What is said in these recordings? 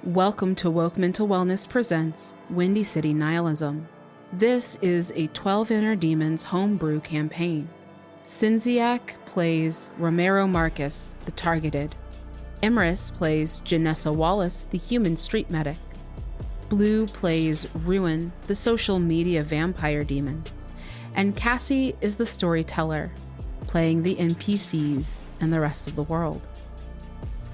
Welcome to Woke Mental Wellness presents Windy City Nihilism. This is a 12 Inner Demons homebrew campaign. Cinziak plays Romero Marcus, the targeted. Emrys plays Janessa Wallace, the human street medic. Blue plays Ruin, the social media vampire demon. And Cassie is the storyteller, playing the NPCs and the rest of the world.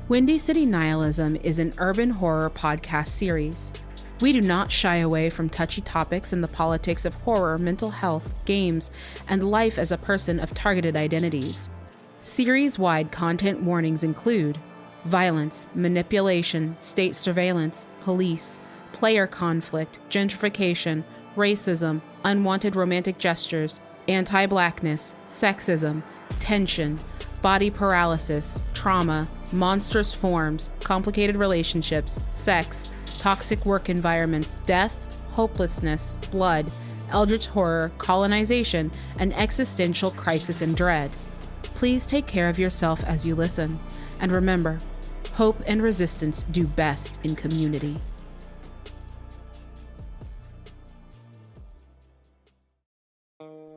Windy City Nihilism is an urban horror podcast series. We do not shy away from touchy topics in the politics of horror, mental health, games, and life as a person of targeted identities. Series-wide content warnings include violence, manipulation, state surveillance, police, player conflict, gentrification, racism, unwanted romantic gestures, anti-Blackness, sexism, tension, body paralysis, trauma, monstrous forms, complicated relationships, sex, toxic work environments, death, hopelessness, blood, Eldrich horror, colonization, and existential crisis and dread. Please take care of yourself as you listen. And remember, hope and resistance do best in community.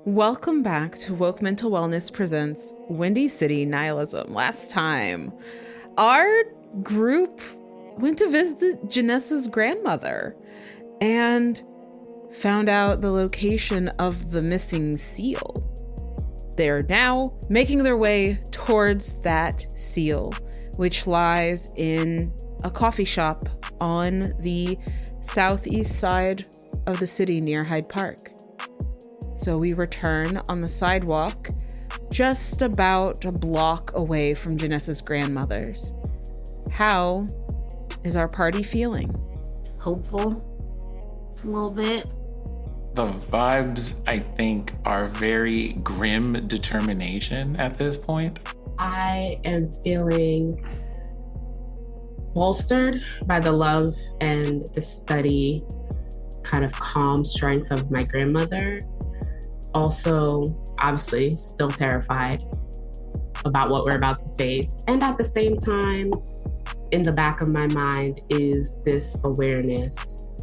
Welcome back to Woke Mental Wellness presents Windy City Nihilism. Last time, our group went to visit Janessa's grandmother and found out the location of the missing seal. They're now making their way towards that seal, which lies in a coffee shop on the southeast side of the city near Hyde Park. So we return on the sidewalk just about a block away from Janessa's grandmother's. How is our party feeling? Hopeful, a little bit. The vibes, I think, are very grim determination at this point. I am feeling bolstered by the love and the steady kind of calm strength of my grandmother. Also, obviously, still terrified about what we're about to face. And at the same time, in the back of my mind is this awareness.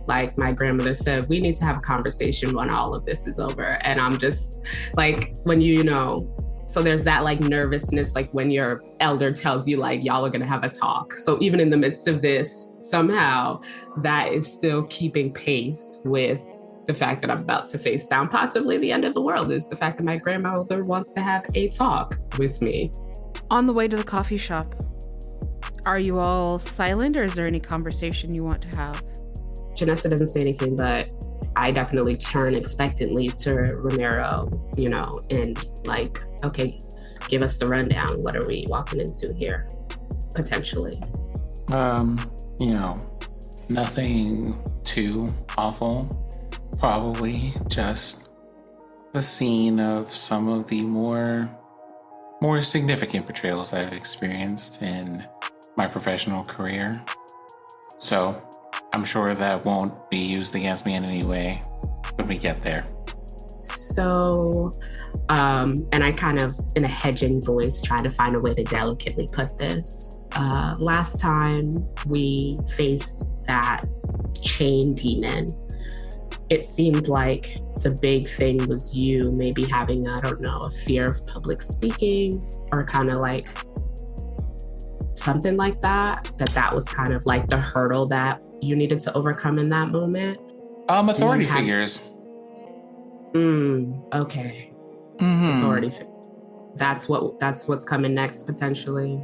Like my grandmother said, we need to have a conversation when all of this is over. And I'm just like, when so there's that like nervousness, like when your elder tells you like, y'all are gonna have a talk. So even in the midst of this, somehow that is still keeping pace with the fact that I'm about to face down possibly the end of the world, is the fact that my grandmother wants to have a talk with me. On the way to the coffee shop, are you all silent, or is there any conversation you want to have? Janessa doesn't say anything, but I definitely turn expectantly to Romero, and like, okay, give us the rundown. What are we walking into here, potentially? Nothing too awful. Probably just the scene of some of the more significant betrayals I've experienced in my professional career. So I'm sure that won't be used against me in any way when we get there. So, and I kind of, in a hedging voice, try to find a way to delicately put this. Last time we faced that chain demon, it seemed like the big thing was you maybe having, a fear of public speaking, or kind of like something like that was kind of like the hurdle that you needed to overcome in that moment. Authority figures. Okay. Mm-hmm. Authority. That's what's coming next, potentially.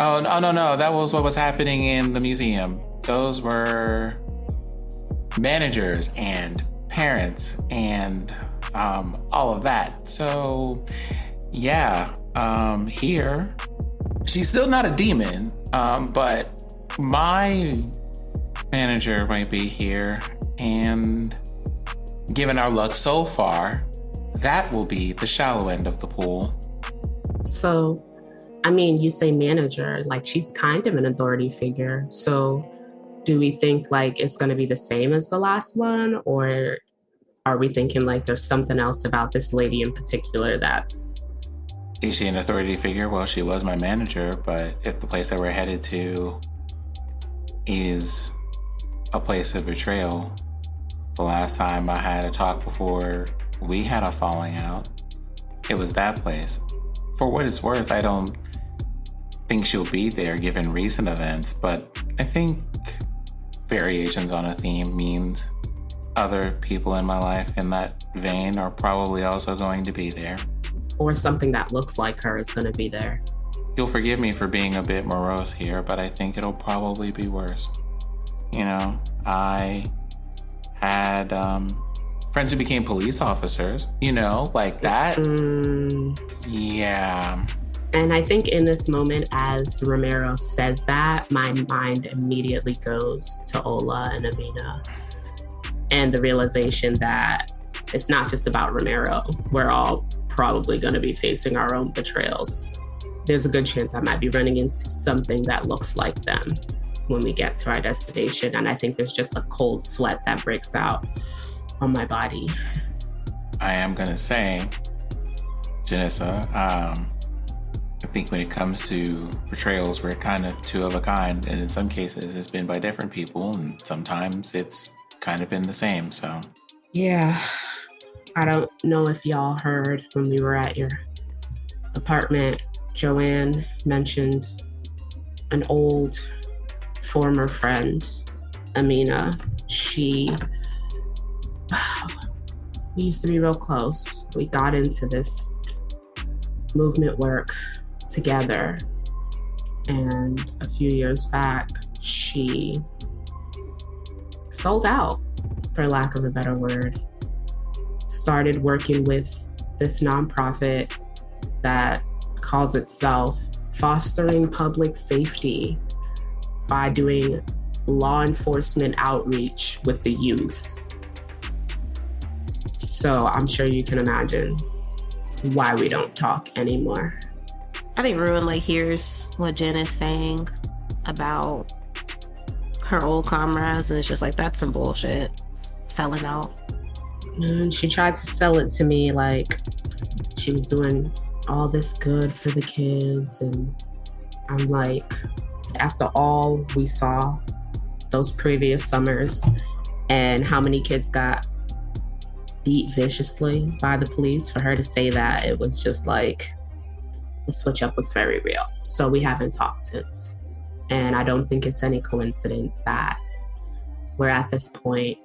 Oh, no. That was what was happening in the museum. Those were managers and parents and all of that. So, yeah, here, she's still not a demon, but my manager might be here, and given our luck so far, that will be the shallow end of the pool. So, you say manager, like she's kind of an authority figure. So do we think like it's going to be the same as the last one, or are we thinking like there's something else about this lady in particular that's... Is she an authority figure? Well, she was my manager, but if the place that we're headed to is a place of betrayal. The last time I had a talk before we had a falling out, it was that place. For what it's worth, I don't think she'll be there given recent events, but I think variations on a theme means other people in my life in that vein are probably also going to be there. Or something that looks like her is going to be there. You'll forgive me for being a bit morose here, but I think it'll probably be worse. You know, I had friends who became police officers, you know, like that. Yeah. And I think in this moment, as Romero says that, my mind immediately goes to Ola and Amina. And the realization that it's not just about Romero. We're all probably going to be facing our own betrayals. There's a good chance I might be running into something that looks like them when we get to our destination. And I think there's just a cold sweat that breaks out on my body. I am going to say, Janissa, I think when it comes to betrayals, we're kind of two of a kind. And in some cases, it's been by different people. And sometimes it's kind of been the same. So, yeah. I don't know if y'all heard when we were at your apartment, Joanne mentioned an old former friend, Amina. We used to be real close. We got into this movement work together. And a few years back, she sold out, for lack of a better word. Started working with this nonprofit that calls itself Fostering Public Safety by doing law enforcement outreach with the youth. So I'm sure you can imagine why we don't talk anymore. I think Ruin hears what Jen is saying about her old comrades, and it's just that's some bullshit. Selling out. And she tried to sell it to me like she was doing all this good for the kids. And I'm like, after all we saw those previous summers and how many kids got beat viciously by the police, for her to say that, it was just like the switch up was very real. So we haven't talked since. And I don't think it's any coincidence that we're at this point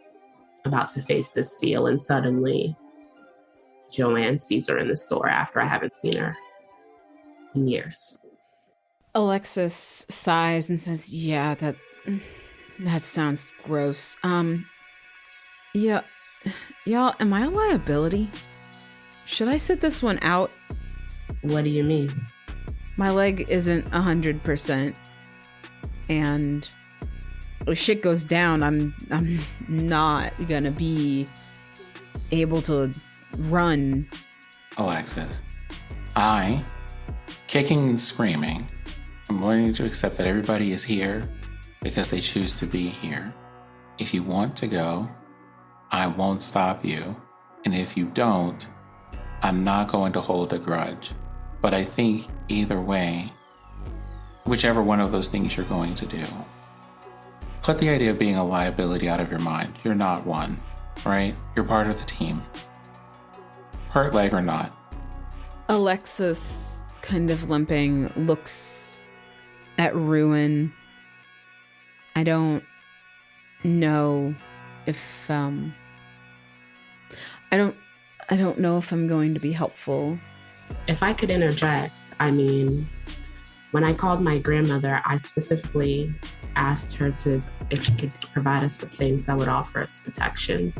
about to face this seal, and suddenly Joanne sees her in the store after I haven't seen her in years. Alexis sighs and says, yeah, that sounds gross. Yeah, y'all, am I a liability? Should I sit this one out? What do you mean? My leg isn't 100%, and if shit goes down, I'm not gonna be able to run. Alexis, I, kicking and screaming, I'm willing to accept that everybody is here because they choose to be here. If you want to go, I won't stop you. And if you don't, I'm not going to hold a grudge. But I think either way, whichever one of those things you're going to do, put the idea of being a liability out of your mind. You're not one, right? You're part of the team. Hurt leg or not. Alexis, kind of limping, looks at Ruin. I don't know if I don't know if I'm going to be helpful. If I could interject, I mean, when I called my grandmother, I specifically asked her if she could provide us with things that would offer us protection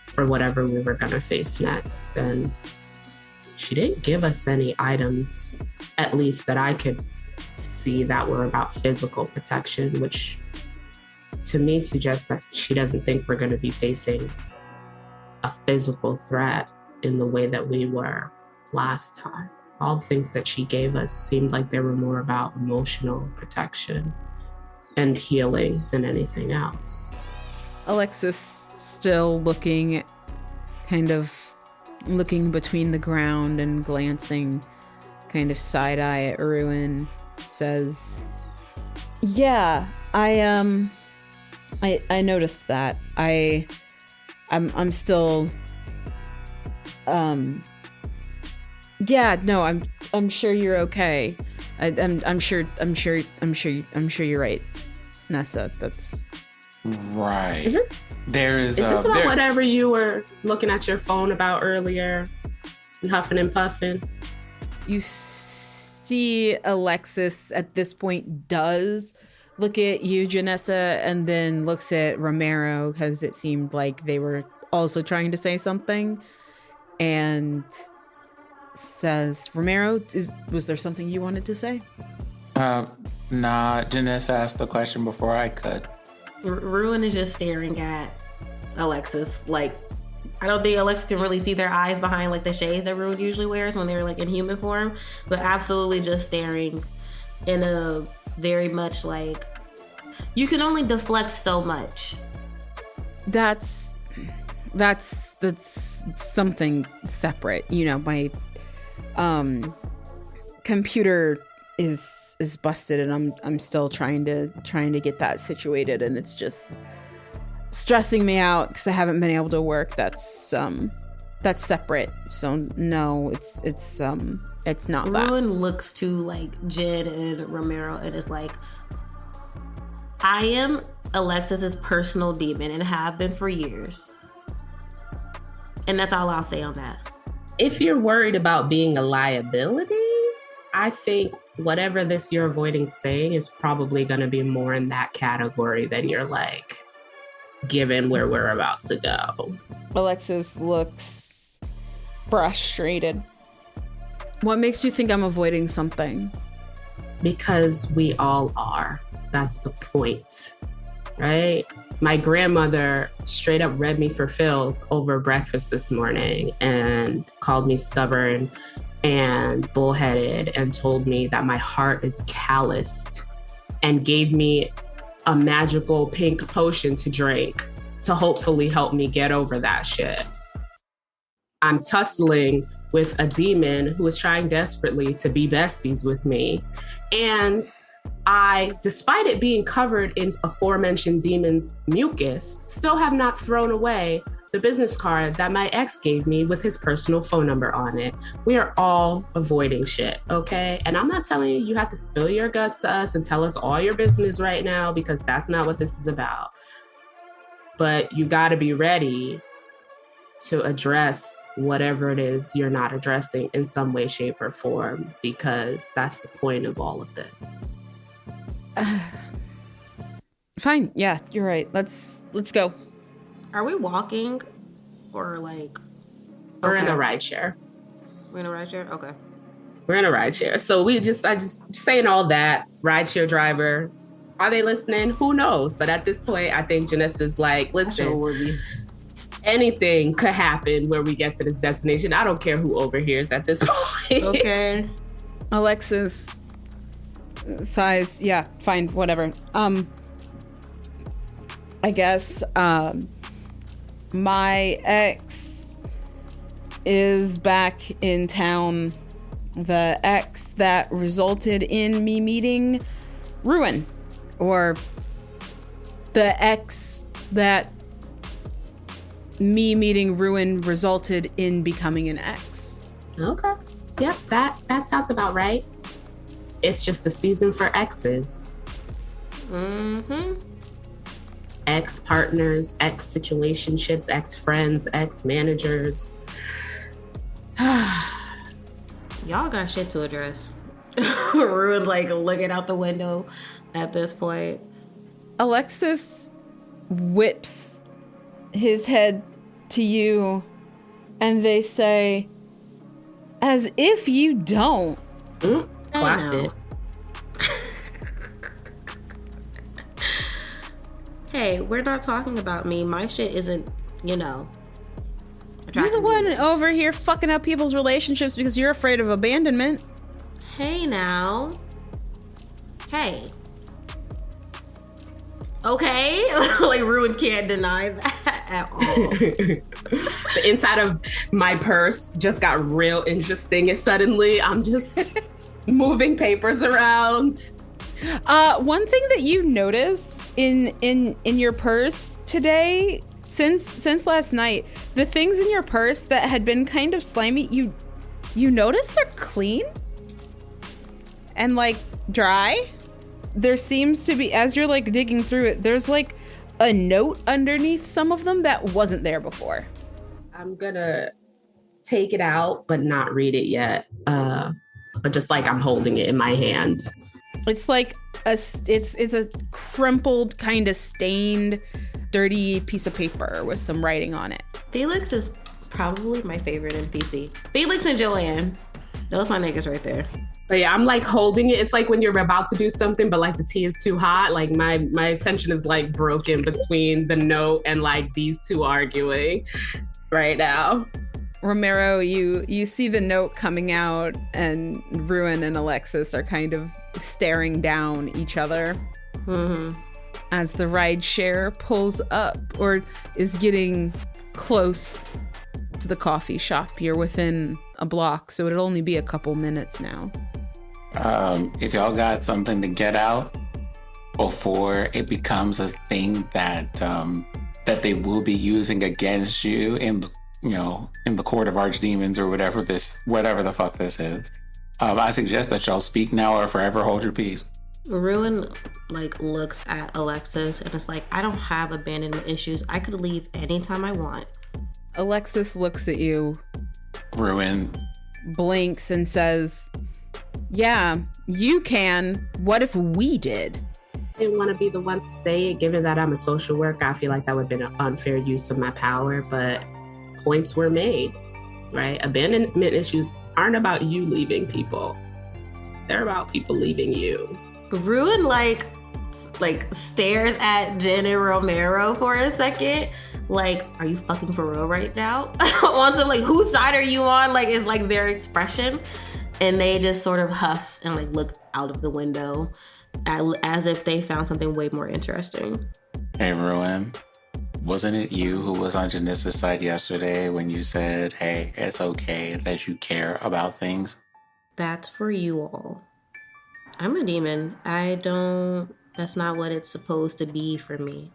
for whatever we were going to face next. And she didn't give us any items, at least that I could see, that were about physical protection, which to me suggests that she doesn't think we're going to be facing a physical threat in the way that we were last time. All the things that she gave us seemed like they were more about emotional protection and healing than anything else. Alexis, still looking between the ground and glancing kind of side-eye at Ruin, says, Yeah, I noticed that. I'm still yeah, no, I'm sure you're okay. I'm sure you're right, Nessa. That's right. Is this about whatever you were looking at your phone about earlier and huffing and puffing? You see Alexis at this point does look at you, Janessa, and then looks at Romero because it seemed like they were also trying to say something, and says, Romero, was there something you wanted to say? Nah, Janessa asked the question before I could. Ruin is just staring at Alexis. Like, I don't think Alexis can really see their eyes behind like the shades that Ruin usually wears when they're like in human form, but absolutely just staring in a very much like, you can only deflect so much. That's something separate. You know, my computer is busted, and I'm still trying to get that situated, and it's just stressing me out because I haven't been able to work. That's separate. So no, it's not that. Ruin looks to like Jen and Romero and is like, I am Alexis's personal demon and have been for years. And that's all I'll say on that. If you're worried about being a liability, I think whatever this you're avoiding saying is probably going to be more in that category than you're like, given where we're about to go. Alexis looks frustrated. What makes you think I'm avoiding something? Because we all are. That's the point, right? My grandmother straight up read me for filth over breakfast this morning and called me stubborn and bullheaded and told me that my heart is calloused and gave me a magical pink potion to drink to hopefully help me get over that shit. I'm tussling with a demon who is trying desperately to be besties with me. And I, despite it being covered in aforementioned demon's mucus, still have not thrown away the business card that my ex gave me with his personal phone number on it. We are all avoiding shit, okay? And I'm not telling you you have to spill your guts to us and tell us all your business right now, because that's not what this is about. But you gotta be ready to address whatever it is you're not addressing in some way, shape, or form, because that's the point of all of this. Fine. Yeah, you're right. Let's go. Are we walking or like? We're in a ride share. We're in a ride share? Okay. We're in a ride share. So I just saying all that, ride share driver, are they listening? Who knows? But at this point, I think Janessa's like, listen, anything could happen where we get to this destination. I don't care who overhears at this point. Okay. Alexis sighs. Yeah, fine, whatever. I guess my ex is back in town. The ex that resulted in me meeting Ruin, or the ex that me meeting Ruin resulted in becoming an ex. Okay. Yep, that sounds about right. It's just a season for exes. Mm-hmm. Ex-partners, ex-situationships, ex-friends, ex-managers. Y'all got shit to address. Ruin's like looking out the window at this point. Alexis whips his head to you, and they say, as if you don't. Clocked it. Hey, we're not talking about me. My shit isn't, You're the one over here fucking up people's relationships because you're afraid of abandonment. Hey now. Hey. Okay? Like, Ruin can't deny that at all. The inside of my purse just got real interesting, and suddenly I'm just moving papers around. One thing that you notice in your purse today, since last night, the things in your purse that had been kind of slimy, you notice they're clean and like dry. There seems to be, as you're like digging through it, there's like a note underneath some of them that wasn't there before. I'm gonna take it out, but not read it yet. But just like I'm holding it in my hands. It's like it's a crumpled, kind of stained, dirty piece of paper with some writing on it. Felix is probably my favorite NPC. Felix and Joanne. Those my niggas right there. But yeah, I'm like holding it. It's like when you're about to do something, but like the tea is too hot. Like my attention is like broken between the note and like these two arguing right now. Romero, you see the note coming out, and Ruin and Alexis are kind of staring down each other as the ride share pulls up or is getting close to the coffee shop. You're within a block, so it'll only be a couple minutes now. If y'all got something to get out before it becomes a thing that that they will be using against you in the court of archdemons or whatever the fuck this is, I suggest that y'all speak now or forever hold your peace. Ruin like looks at Alexis and it's like, I don't have abandonment issues. I could leave anytime I want. Alexis looks at you. Ruin blinks and says, yeah, you can. What if we did? I didn't want to be the one to say it, given that I'm a social worker. I feel like that would have been an unfair use of my power, but points were made, right? Abandonment issues aren't about you leaving people. They're about people leaving you. Ruin like stares at Jen and Romero for a second. Like, are you fucking for real right now? On some like, whose side are you on? Like, is like their expression. And they just sort of huff and like look out of the window as if they found something way more interesting. Hey, Ruin. Wasn't it you who was on Janissa's side yesterday when you said, hey, it's okay that you care about things? That's for you all. I'm a demon. That's not what it's supposed to be for me.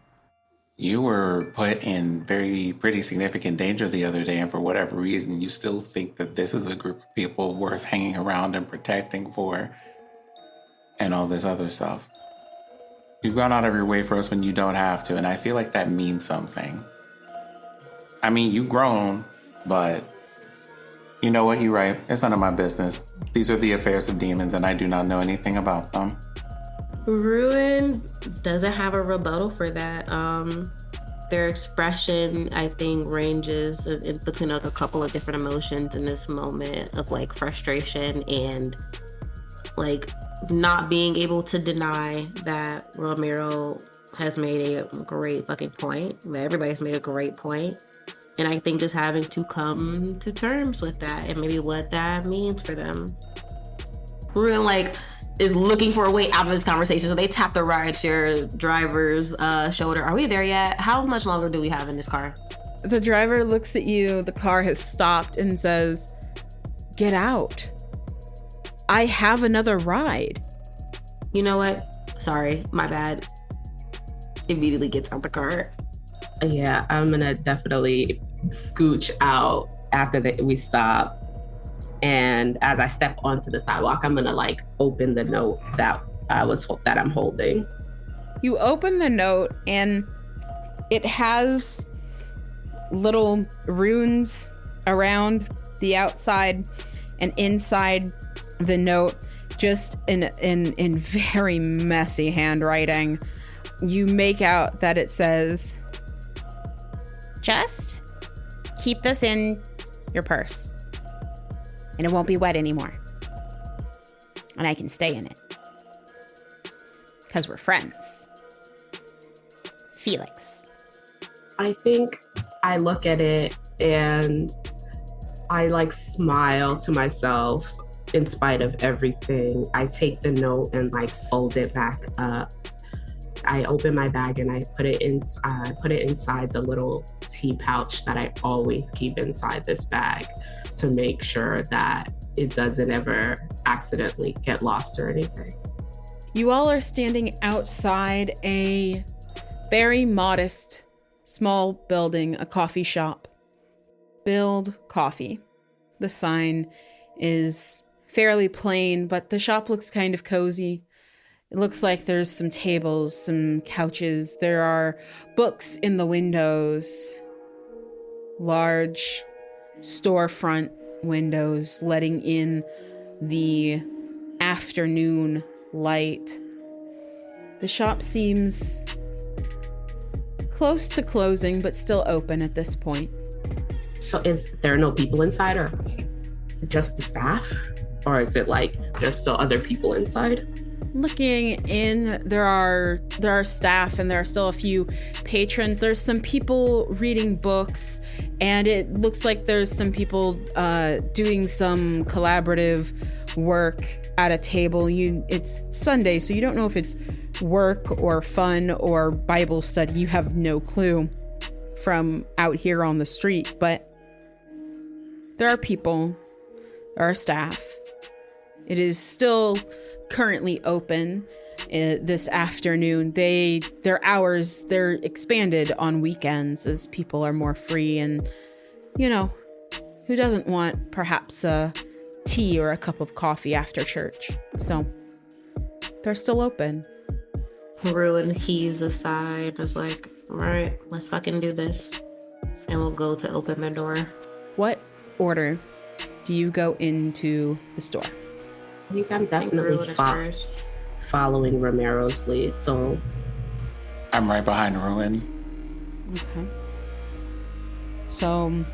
You were put in pretty significant danger the other day, and for whatever reason, you still think that this is a group of people worth hanging around and protecting for, and all this other stuff. You've gone out of your way for us when you don't have to, and I feel like that means something. I mean, you've grown, but you know what? You're right. It's none of my business. These are the affairs of demons, and I do not know anything about them. Ruin doesn't have a rebuttal for that. Their expression, I think, ranges in between like a couple of different emotions in this moment of like frustration and like not being able to deny that Romero has made a great fucking point, that everybody's made a great point. And I think just having to come to terms with that and maybe what that means for them. Ruin like is looking for a way out of this conversation. So they tap the rideshare driver's shoulder. Are we there yet? How much longer do we have in this car? The driver looks at you. The car has stopped and says, get out. I have another ride. You know what? Sorry, my bad. Immediately gets out the car. Yeah, I'm gonna definitely scooch out after we stop. And as I step onto the sidewalk, I'm gonna like open the note that I'm holding. You open the note and it has little runes around the outside and inside the note, just in very messy handwriting. You make out that it says, just keep this in your purse and it won't be wet anymore. And I can stay in it. Because we're friends. Felix. I think I look at it and I like smile to myself in spite of everything. I take the note and like fold it back up. I open my bag and I put it inside the little tea pouch that I always keep inside this bag to make sure that it doesn't ever accidentally get lost or anything. You all are standing outside a very modest, small building, a coffee shop. Build Coffee. The sign is fairly plain, but the shop looks kind of cozy. It looks like there's some tables, some couches. There are books in the windows. Large storefront windows letting in the afternoon light. The shop seems close to closing, but still open at this point. So is there no people inside, or just the staff? Or is it like there's still other people inside? Looking in, there are staff and there are still a few patrons. There's some people reading books, and it looks like there's some people doing some collaborative work at a table. It's Sunday, so you don't know if it's work or fun or Bible study. You have no clue from out here on the street, but there are people, there are staff. It is still currently open this afternoon. Their hours, they're expanded on weekends as people are more free, and who doesn't want perhaps a tea or a cup of coffee after church? So they're still open. Ruin heaves a sigh and is like, all right, let's fucking do this. And we'll go to open the door. What order do you go into the store? I think I'm definitely following Romero's lead, so... I'm right behind Ruin. Okay. So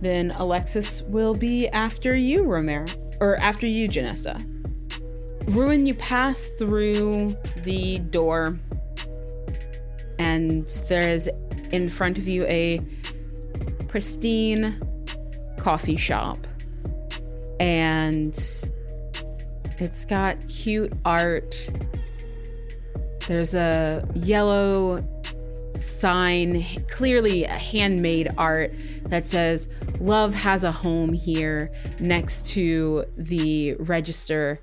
then Alexis will be after you, Romero. Or after you, Janessa. Ruin, you pass through the door, and there is in front of you a pristine coffee shop. And it's got cute art. There's a yellow sign, clearly a handmade art, that says, "Love has a home here," next to the register.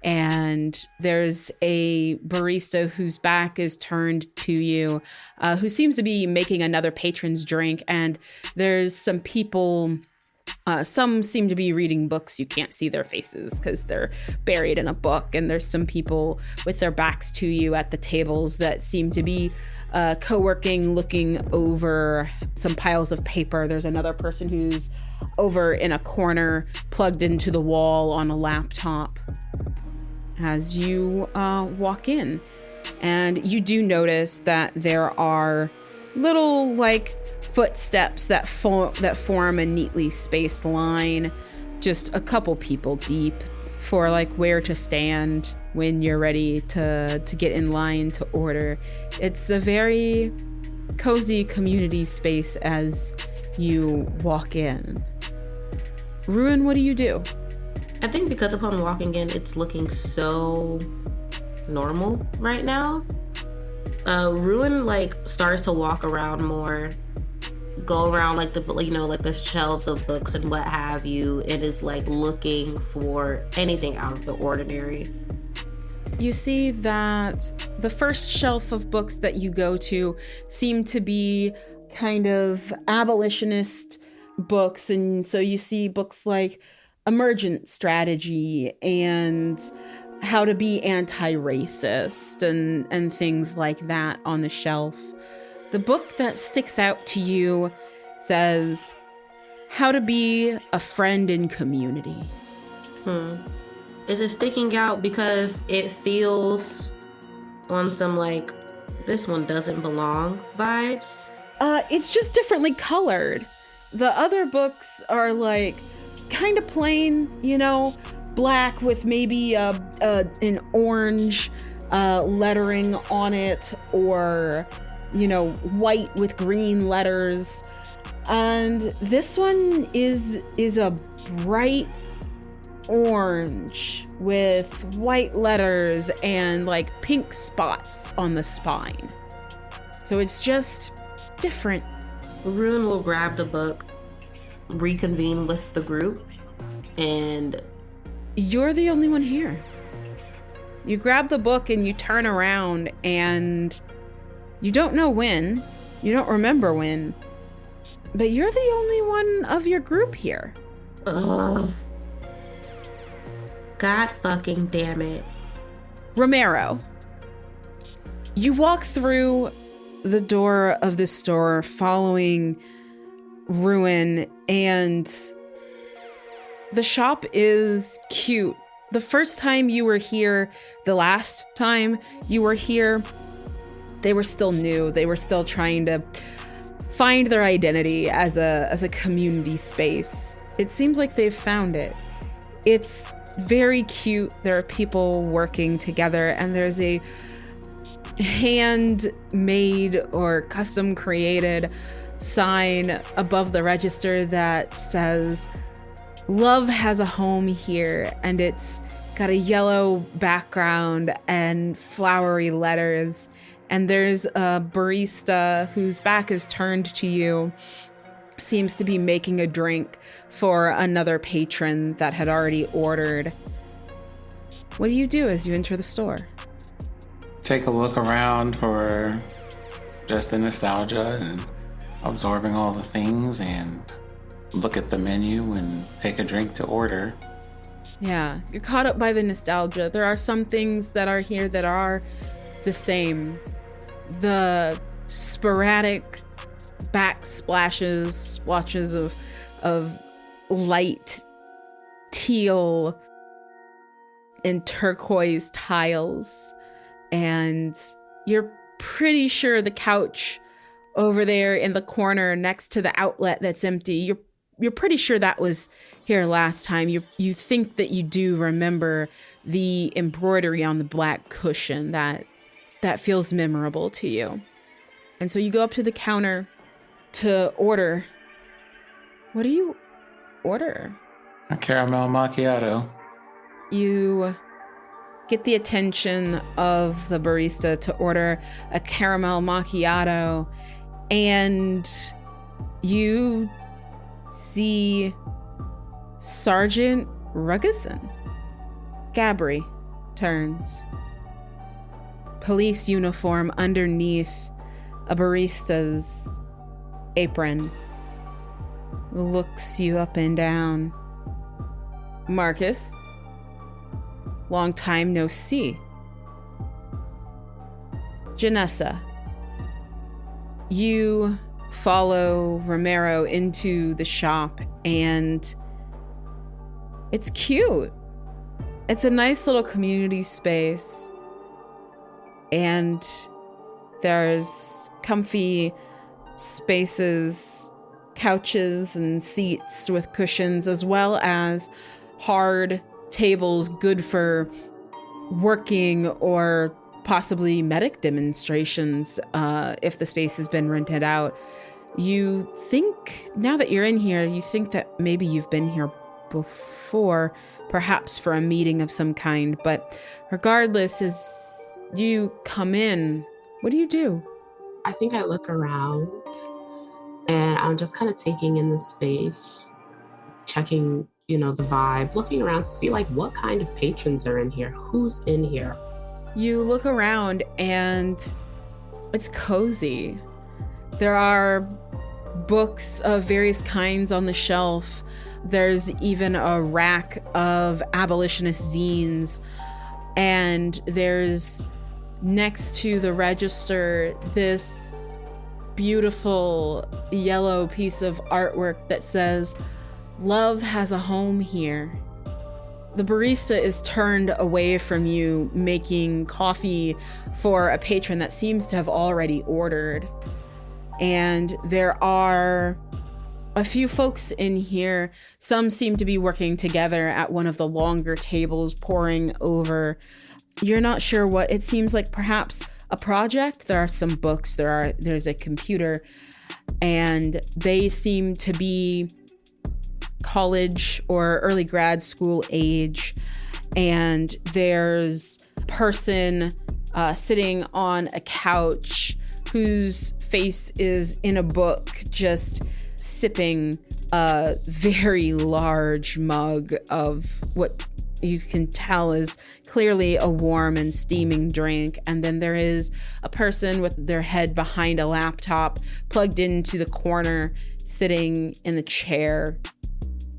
And there's a barista whose back is turned to you, who seems to be making another patron's drink. And there's some people, some seem to be reading books. You can't see their faces because they're buried in a book. And there's some people with their backs to you at the tables that seem to be co-working, looking over some piles of paper. There's another person who's over in a corner, plugged into the wall on a laptop. As you walk in, and you do notice that there are little footsteps that form a neatly spaced line, just a couple people deep, for where to stand when you're ready to get in line to order. It's a very cozy community space as you walk in. Ruin, what do you do? I think because upon walking in, it's looking so normal right now. Ruin starts to walk around more, go around the shelves of books and what have you, and is looking for anything out of the ordinary. You see that the first shelf of books that you go to seem to be kind of abolitionist books, and so you see books like Emergent Strategy and How to Be Anti-Racist and things like that on the shelf. The book that sticks out to you says How to Be a Friend in Community. Is it sticking out because it feels on some this one doesn't belong vibes? It's just differently colored. The other books are kind of plain, black with maybe an orange lettering on it, or white with green letters. And this one is a bright orange with white letters and pink spots on the spine. So it's just different. Ruin will grab the book, reconvene with the group, and you're the only one here. You grab the book and you turn around, and you don't know when, you don't remember when, but you're the only one of your group here. Ugh. God fucking damn it. Romero, you walk through the door of the store following Ruin, and the shop is cute. The first time you were here, the last time you were here, they were still new. They were still trying to find their identity as a community space. It seems like they've found it. It's very cute. There are people working together, and there's a handmade or custom created sign above the register that says, "Love has a home here," and it's got a yellow background and flowery letters. And there's a barista whose back is turned to you, seems to be making a drink for another patron that had already ordered. What do you do as you enter the store? Take a look around for just the nostalgia and absorbing all the things, and look at the menu and pick a drink to order. Yeah, you're caught up by the nostalgia. There are some things that are here that are the same. The sporadic backsplashes, splotches of light teal and turquoise tiles. And you're pretty sure the couch over there in the corner next to the outlet that's empty, you're pretty sure that was here last time. You think that you do remember the embroidery on the black cushion that feels memorable to you. And so you go up to the counter to order. What do you order? A caramel macchiato. You get the attention of the barista to order a caramel macchiato, and you see Sergeant Ruggison. Gabri turns. Police uniform underneath a barista's apron. Looks you up and down. Marcus, long time no see. Janessa, you follow Romero into the shop, and it's cute. It's a nice little community space, and there's comfy spaces, couches and seats with cushions, as well as hard tables good for working or possibly medic demonstrations if the space has been rented out. You think, now that you're in here, you think that maybe you've been here before, perhaps for a meeting of some kind, but regardless, as you come in, what do you do? I think I look around and I'm just kind of taking in the space, checking, the vibe, looking around to see what kind of patrons are in here, who's in here. You look around and it's cozy. There are books of various kinds on the shelf. There's even a rack of abolitionist zines. And there's, next to the register, this beautiful yellow piece of artwork that says, "Love has a home here." The barista is turned away from you, making coffee for a patron that seems to have already ordered. And there are a few folks in here. Some seem to be working together at one of the longer tables, poring over. You're not sure what it seems like, perhaps a project. There are some books, there's a computer, and they seem to be college or early grad school age. And there's a person sitting on a couch whose face is in a book, just sipping a very large mug of what you can tell is clearly a warm and steaming drink. And then there is a person with their head behind a laptop plugged into the corner, sitting in the chair,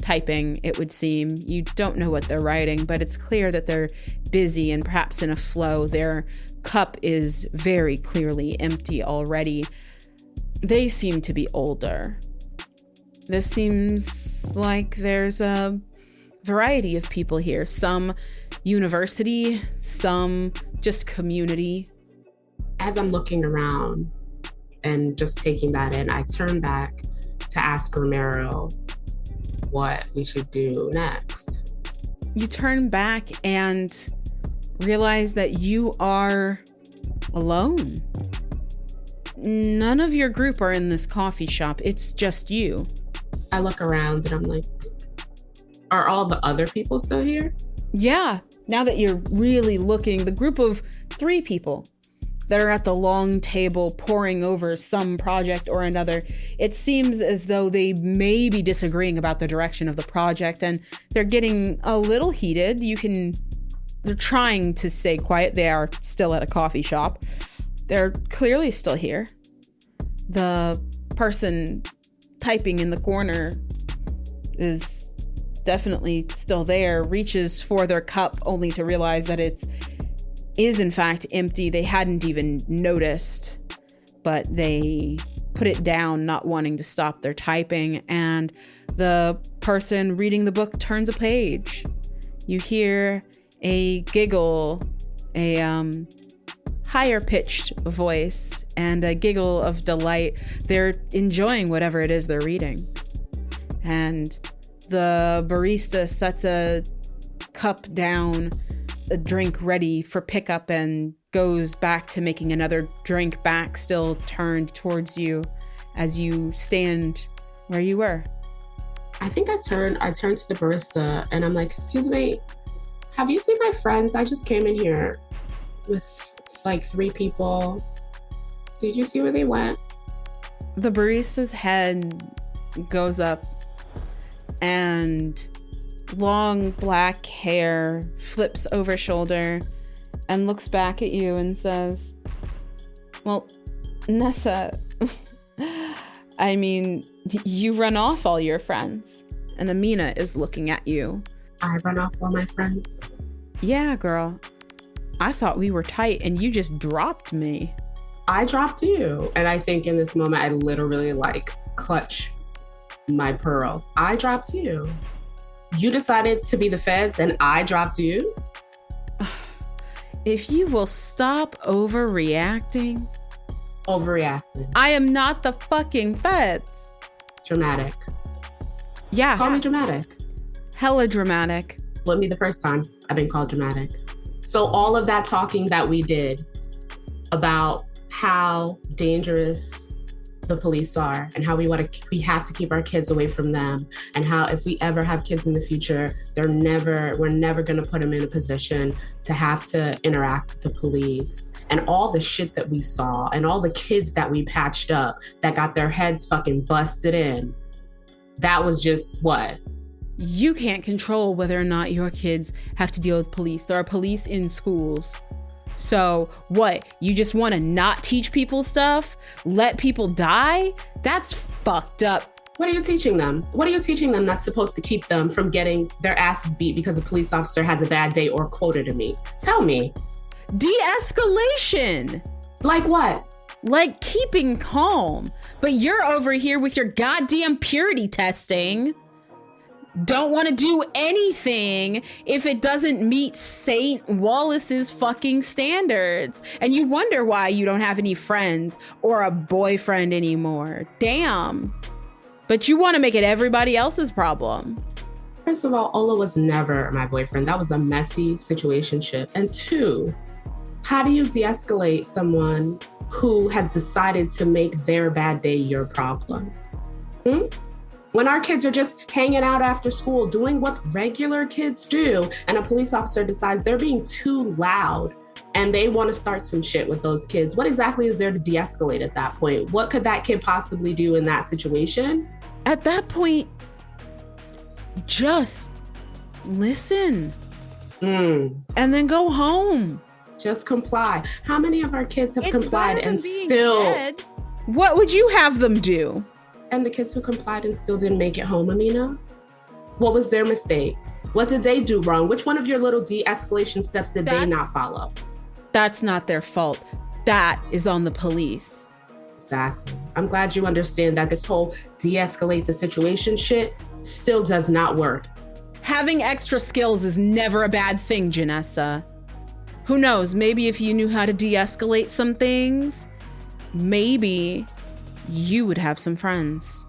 typing, it would seem. You don't know what they're writing, but it's clear that they're busy and perhaps in a flow. Their cup is very clearly empty already. They seem to be older. This seems like there's a variety of people here. Some university, some just community. As I'm looking around and just taking that in, I turn back to ask Romero what we should do next. You turn back and realize that you are alone. None of your group are in this coffee shop. It's just you. I look around and I'm like, are all the other people still here? Yeah. Now that you're really looking, the group of 3 people that are at the long table poring over some project or another, it seems as though they may be disagreeing about the direction of the project, and they're getting a little heated. They're trying to stay quiet. They are still at a coffee shop. They're clearly still here. The person typing in the corner is definitely still there, reaches for their cup only to realize that it is in fact empty. They hadn't even noticed, but they put it down, not wanting to stop their typing, and the person reading the book turns a page. You hear a giggle, a higher pitched voice, and a giggle of delight. They're enjoying whatever it is they're reading. And the barista sets a cup down, a drink ready for pickup, and goes back to making another drink, back still turned towards you as you stand where you were. I think I turned to the barista and I'm like, excuse me, have you seen my friends? I just came in here with like 3 people. Did you see where they went? The barista's head goes up and long black hair flips over shoulder and looks back at you and says, well, Nessa, I mean, you run off all your friends. And Amina is looking at you. I run off all my friends? Yeah, girl. I thought we were tight and you just dropped me. I dropped you. And I think in this moment, I literally clutch my pearls. I dropped you. You decided to be the feds and I dropped you? If you will stop overreacting. Overreacting. I am not the fucking feds. Dramatic. Yeah. Call me dramatic. Hella dramatic. Wouldn't be the first time I've been called dramatic. So all of that talking that we did about how dangerous the police are and how we have to keep our kids away from them, and how if we ever have kids in the future, we're never going to put them in a position to have to interact with the police, and all the shit that we saw and all the kids that we patched up that got their heads fucking busted in. That was just what? You can't control whether or not your kids have to deal with police. There are police in schools. So what? You just want to not teach people stuff? Let people die? That's fucked up. What are you teaching them? What are you teaching them that's supposed to keep them from getting their asses beat because a police officer has a bad day or quota to me? Tell me. De-escalation. Like what? Like keeping calm. But you're over here with your goddamn purity testing. Don't want to do anything if it doesn't meet Saint Wallace's fucking standards. And you wonder why you don't have any friends or a boyfriend anymore. Damn. But you want to make it everybody else's problem. First of all, Ola was never my boyfriend. That was a messy situationship. And 2, how do you de-escalate someone who has decided to make their bad day your problem? When our kids are just hanging out after school, doing what regular kids do, and a police officer decides they're being too loud and they want to start some shit with those kids, what exactly is there to de-escalate at that point? What could that kid possibly do in that situation? At that point, just listen. Mm. and then go home. Just comply. How many of our kids have It's complied better than and being still dead. What would you have them do? And the kids who complied and still didn't make it home, Amina? What was their mistake? What did they do wrong? Which one of your little de-escalation steps did they not follow? That's not their fault. That is on the police. Exactly. I'm glad you understand that this whole de-escalate the situation shit still does not work. Having extra skills is never a bad thing, Janessa. Who knows, maybe if you knew how to de-escalate some things, maybe you would have some friends.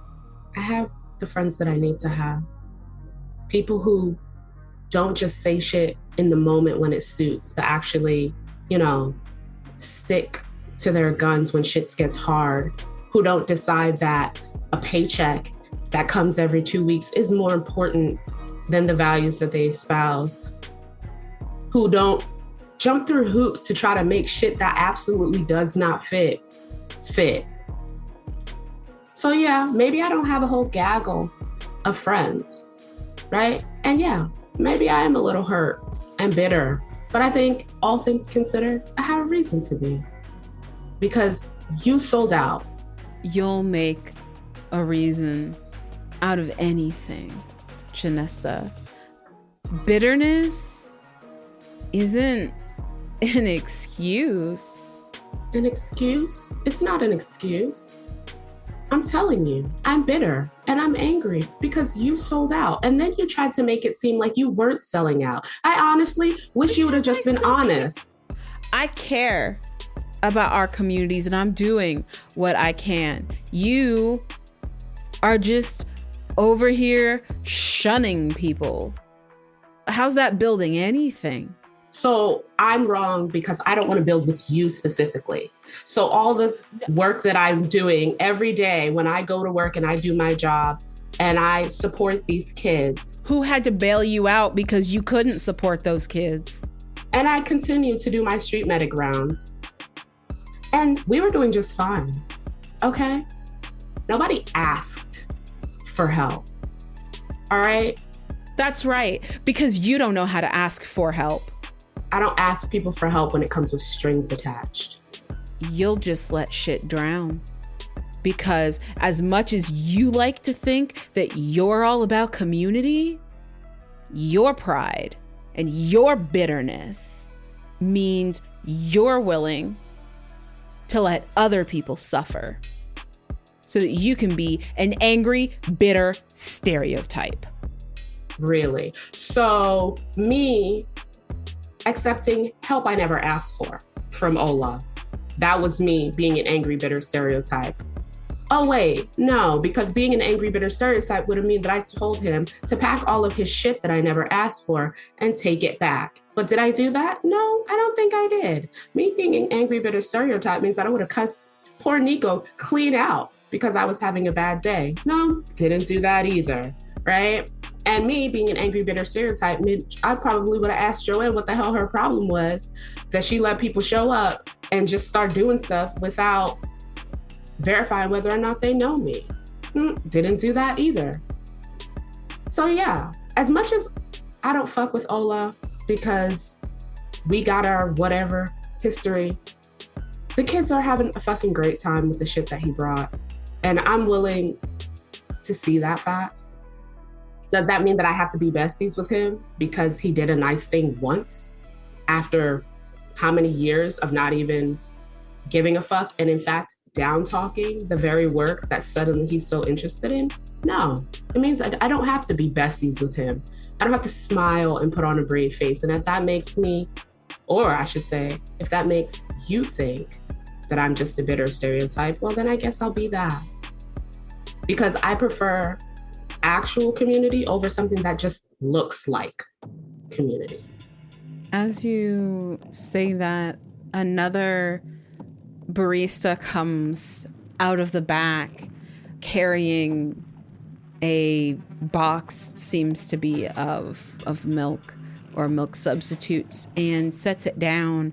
I have the friends that I need to have. People who don't just say shit in the moment when it suits, but actually, stick to their guns when shit gets hard. Who don't decide that a paycheck that comes every 2 weeks is more important than the values that they espoused. Who don't jump through hoops to try to make shit that absolutely does not fit. So yeah, maybe I don't have a whole gaggle of friends, right? And yeah, maybe I am a little hurt and bitter, but I think all things considered, I have a reason to be. Because you sold out. You'll make a reason out of anything, Janessa. Bitterness isn't an excuse. An excuse? It's not an excuse. I'm telling you, I'm bitter and I'm angry because you sold out. And then you tried to make it seem like you weren't selling out. I honestly wish you would have just been honest. I care about our communities and I'm doing what I can. You are just over here shunning people. How's that building anything? So I'm wrong because I don't want to build with you specifically. So all the work that I'm doing every day when I go to work and I do my job and I support these kids. Who had to bail you out because you couldn't support those kids? And I continue to do my street medic rounds. And we were doing just fine, okay? Nobody asked for help, all right? That's right, because you don't know how to ask for help. I don't ask people for help when it comes with strings attached. You'll just let shit drown. Because as much as you like to think that you're all about community, your pride and your bitterness means you're willing to let other people suffer so that you can be an angry, bitter stereotype. Really? So me accepting help I never asked for from Ola. That was me being an angry, bitter stereotype. Oh, wait, no, because being an angry, bitter stereotype would have meant that I told him to pack all of his shit that I never asked for and take it back. But did I do that? No, I don't think I did. Me being an angry, bitter stereotype means that I would have cussed poor Nico clean out because I was having a bad day. No, didn't do that either, right? And me being an angry, bitter stereotype, I probably would have asked Joanne what the hell her problem was, that she let people show up and just start doing stuff without verifying whether or not they know me. Didn't do that either. So yeah, as much as I don't fuck with Ola because we got our whatever history, the kids are having a fucking great time with the shit that he brought. And I'm willing to see that fact. Does that mean that I have to be besties with him because he did a nice thing once after how many years of not even giving a fuck and in fact down talking the very work that suddenly he's so interested in? No, it means I don't have to be besties with him. I don't have to smile and put on a brave face. And if that makes me, or I should say, if that makes you think that I'm just a bitter stereotype, well, then I guess I'll be that. Because I prefer actual community over something that just looks like community. As you say that, another barista comes out of the back carrying a box, seems to be of milk or milk substitutes, and sets it down,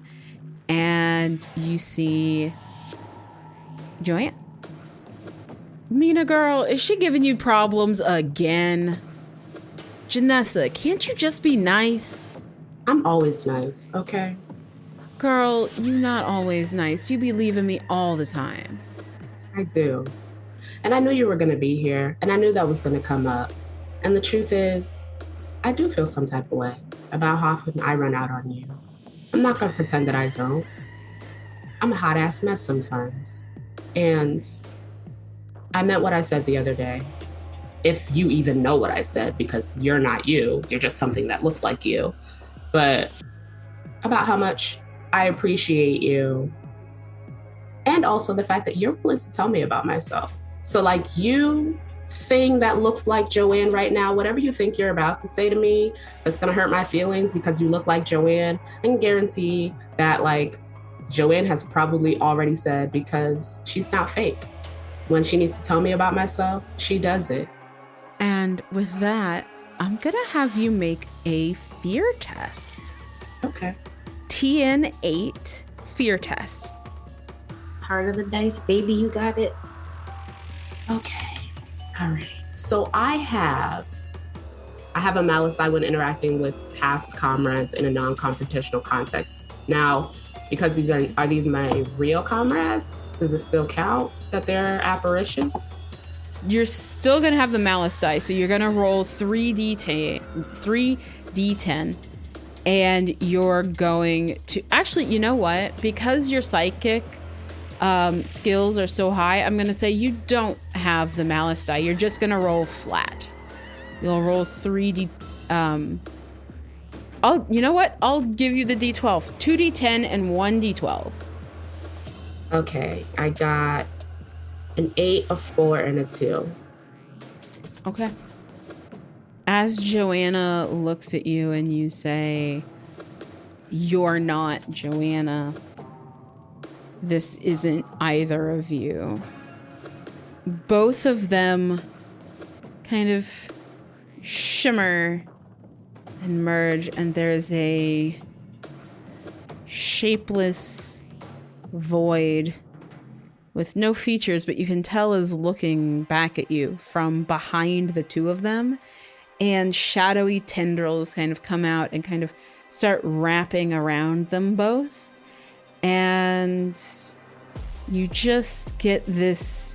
and you see Joanne. Mina girl, is she giving you problems again? Janessa, can't you just be nice? I'm always nice, okay? Girl, you not always nice. You be leaving me all the time. I do. And I knew you were going to be here, and I knew that was going to come up. And the truth is, I do feel some type of way about how often I run out on you. I'm not going to pretend that I don't. I'm a hot ass mess sometimes. And I meant what I said the other day. If you even know what I said, because you're not you, you're just something that looks like you. But about how much I appreciate you. And also the fact that you're willing to tell me about myself. So, like, you thing that looks like Joanne right now, whatever you think you're about to say to me that's gonna hurt my feelings because you look like Joanne, I can guarantee that, like, Joanne has probably already said, because she's not fake. When she needs to tell me about myself, she does it. And with that, I'm gonna have you make a fear test. Okay. TN8 fear test. Heart of the dice, baby, you got it. Okay. All right. So I have a malice when interacting with past comrades in a non-confrontational context. Now, because these are these my real comrades? Does it still count that they're apparitions? You're still gonna have the malice die, so you're gonna roll 3d10, and you're going to actually, you know what? Because your psychic skills are so high, I'm gonna say you don't have the malice die. You're just gonna roll flat. You'll roll 3d. You know what? I'll give you the d12, 2d10 and 1d12. Okay, I got an 8, a 4, and a 2. Okay. As Joanna looks at you and you say, "You're not Joanna. This isn't either of you." Both of them kind of shimmer and merge, and there's a shapeless void with no features, but you can tell is looking back at you from behind the two of them, and shadowy tendrils kind of come out and kind of start wrapping around them both. And you just get this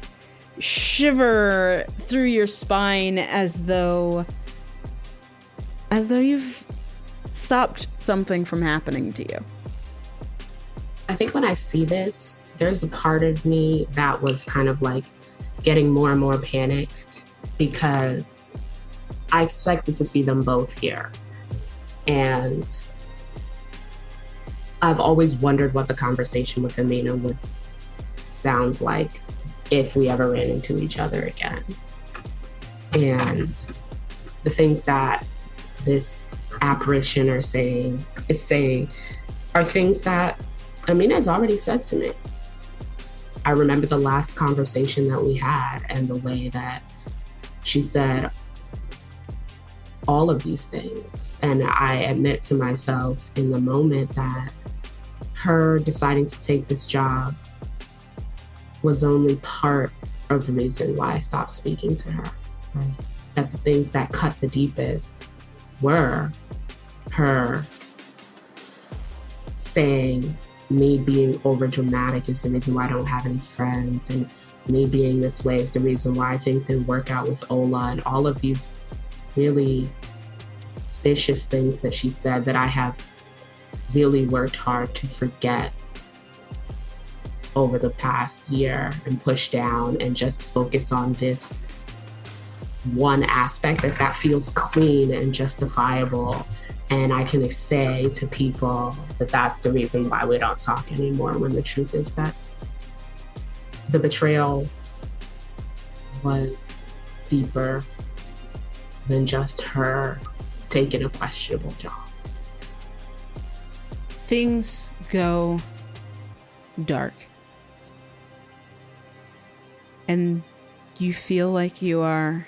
shiver through your spine as though you've stopped something from happening to you. I think when I see this, there's a part of me that was kind of like getting more and more panicked because I expected to see them both here. And I've always wondered what the conversation with Amina would sound like if we ever ran into each other again. And the things that this apparition is saying are things that Amina has already said to me. I remember the last conversation that we had and the way that she said all of these things. And I admit to myself in the moment that her deciding to take this job was only part of the reason why I stopped speaking to her. Right? That the things that cut the deepest were her saying me being over dramatic is the reason why I don't have any friends, and me being this way is the reason why things didn't work out with Ola, and all of these really vicious things that she said that I have really worked hard to forget over the past year and push down and just focus on this one aspect that feels clean and justifiable. And I can say to people that that's the reason why we don't talk anymore, when the truth is that the betrayal was deeper than just her taking a questionable job. Things go dark. And you feel like you are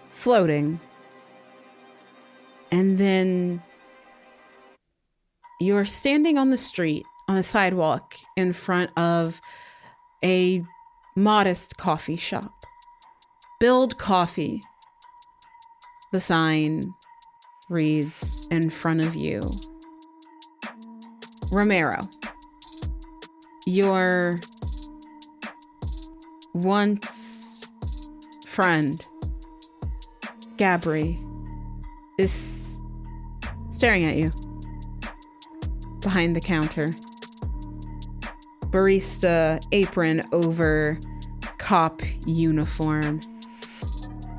floating. And then you're standing on the street, on the sidewalk, in front of a modest coffee shop. Build Coffee, the sign reads in front of you. Romero, your once friend, Gabri, is staring at you behind the counter. Barista apron over cop uniform.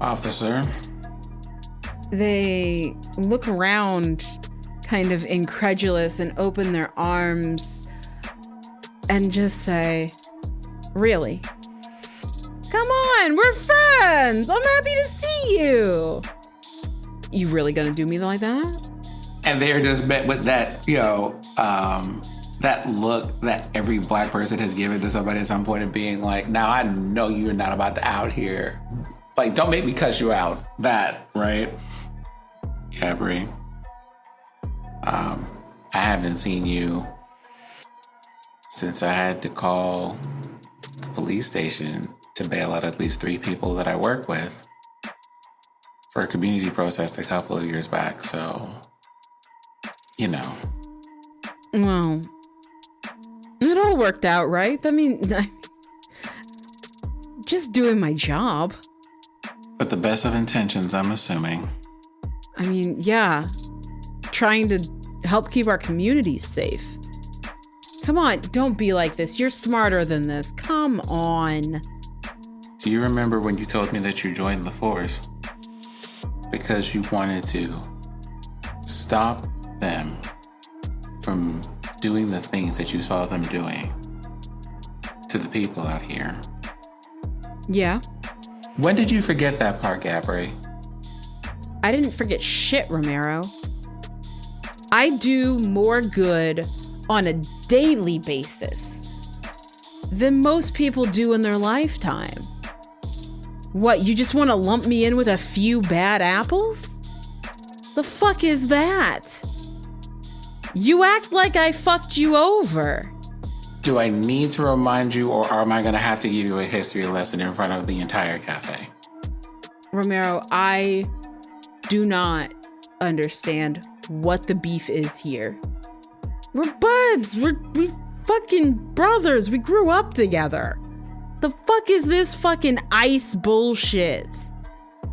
Officer. They look around kind of incredulous and open their arms and just say, "Really? Come on, we're friends. I'm happy to see you. You really gonna do me like that?" And they're just met with that, that look that every Black person has given to somebody at some point of being like, now I know you're not about to out here. Like, don't make me cuss you out. That, right? Gabri, I haven't seen you since I had to call the police station to bail out at least 3 people that I work with for a community protest a couple of years back. So, Well, it all worked out, right? I mean, just doing my job. With the best of intentions, I'm assuming. I mean, yeah, trying to help keep our communities safe. Come on, don't be like this. You're smarter than this. Come on. Do you remember when you told me that you joined the force? Because you wanted to stop them from doing the things that you saw them doing to the people out here. Yeah. When did you forget that part, Gabri? I didn't forget shit, Romero. I do more good on a daily basis than most people do in their lifetime. What, you just want to lump me in with a few bad apples? The fuck is that? You act like I fucked you over. Do I need to remind you, or am I going to have to give you a history lesson in front of the entire cafe? Romero, I do not understand what the beef is here. We're buds. We fucking brothers. We grew up together. The fuck is this fucking ice bullshit?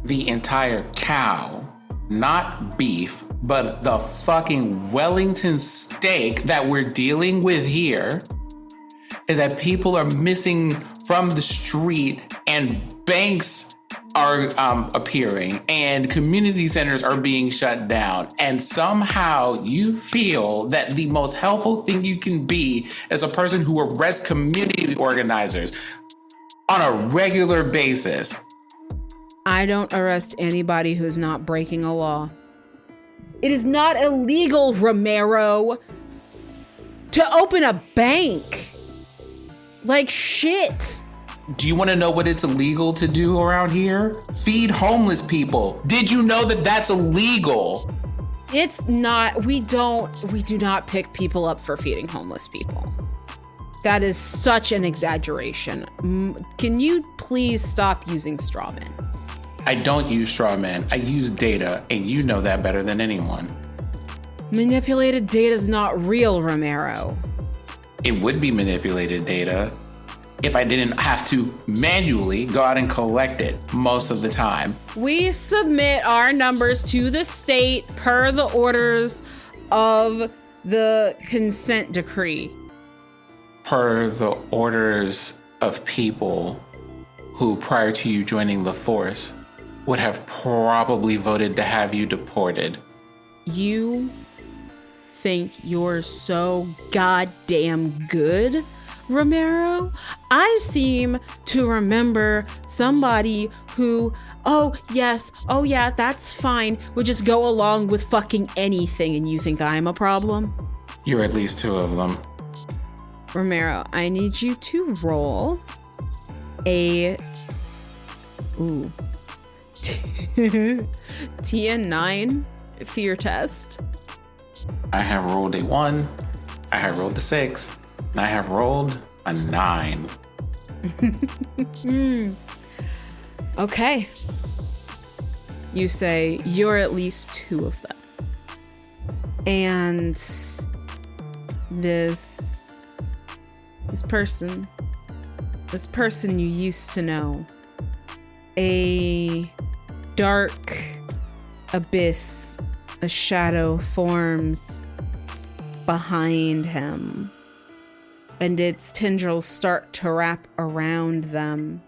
The entire cow, not beef, but the fucking Wellington steak that we're dealing with here is that people are missing from the street and banks are appearing and community centers are being shut down. And somehow you feel that the most helpful thing you can be is a person who arrests community organizers on a regular basis. I don't arrest anybody who's not breaking a law. It is not illegal, Romero, to open a bank. Like shit. Do you want to know what it's illegal to do around here? Feed homeless people. Did you know that that's illegal? It's not. We do not pick people up for feeding homeless people. That is such an exaggeration. Can you please stop using straw men? I don't use straw men. I use data, and you know that better than anyone. Manipulated data is not real, Romero. It would be manipulated data if I didn't have to manually go out and collect it most of the time. We submit our numbers to the state per the orders of the consent decree. Per the orders of people who, prior to you joining the force, would have probably voted to have you deported. You think you're so goddamn good, Romero? I seem to remember somebody who, oh yes, oh yeah, that's fine, would just go along with fucking anything, and you think I'm a problem? You're at least 2 of them. Romero, I need you to roll a TN9 fear test. I have rolled a 1, I have rolled a 6, and I have rolled a 9. Okay. You say you're at least 2 of them. And this person you used to know, a dark abyss, a shadow forms behind him, and its tendrils start to wrap around them,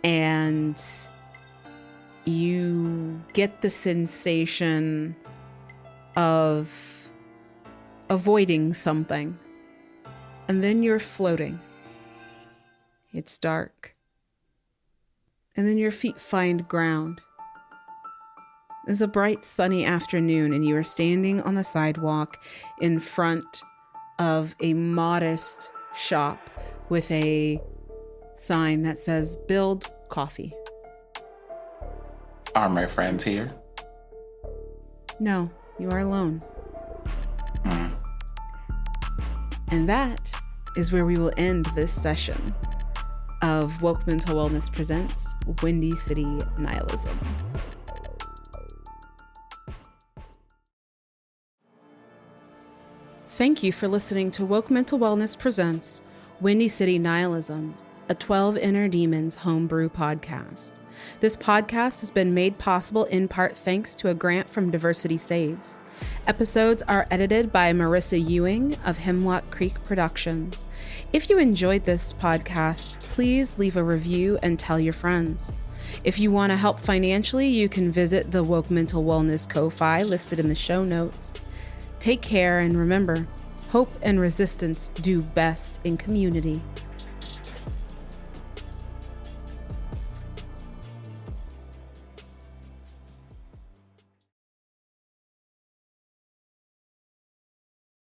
and you get the sensation of avoiding something, and then you're floating. It's dark, and then your feet find ground. It's a bright sunny afternoon, and you are standing on the sidewalk in front of a modest shop with a sign that says "Build Coffee." Are my friends here? No, you are alone. And that is where we will end this session of Woke Mental Wellness Presents Windy City Nihilism. Thank you for listening to Woke Mental Wellness Presents Windy City Nihilism, a 12 Inner Demons homebrew podcast. This podcast has been made possible in part thanks to a grant from Diversity Saves. Episodes are edited by Marissa Ewing of Hemlock Creek Productions. If you enjoyed this podcast, please leave a review and tell your friends. If you want to help financially, you can visit the Woke Mental Wellness Ko-Fi listed in the show notes. Take care, and remember, hope and resistance do best in community.